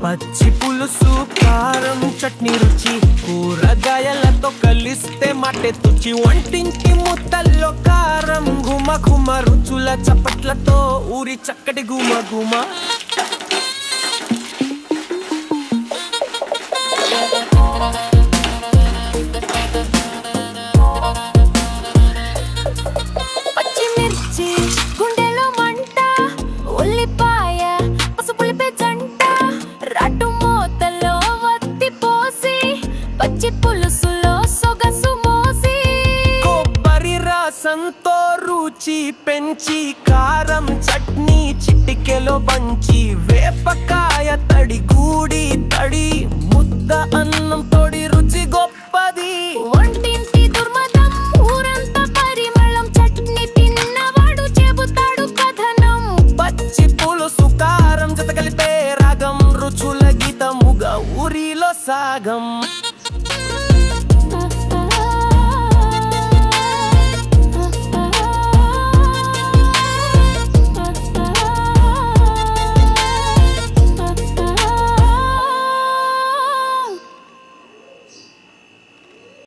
పచ్చి పులుసు కారం చట్నీ రుచి కూరగాయలతో కలిస్తే మటే తుచి వంటింటి ముద్దల్లో కారం గుమ గుమ రుచుల చప్పట్లతో ఊరి చక్కటి గుమ గుమ పచ్చిమిర్చి గుండెలో మంట ఉల్లిపాయ పసుపులిపే జంట రాటు మూతలో వత్తి పోసి పచ్చి పులుసులో సొగసు మోసి కొబ్బరి రసంతో రుచి పెంచి కారం చట్నీ చిటికెలో బంచి వేపకాయ తడి గూడి తడి ముద్ద అన్నం తోడి రుచి గొప్పది వంటింటి దుర్మదం ఊరంతా పరిమళం చట్నీ తిన్నవాడు చెబుతాడు కథనం పచ్చి పులుసు కారం జత కలిపే రాగం రుచుల గీతముగా ఊరిలో సాగం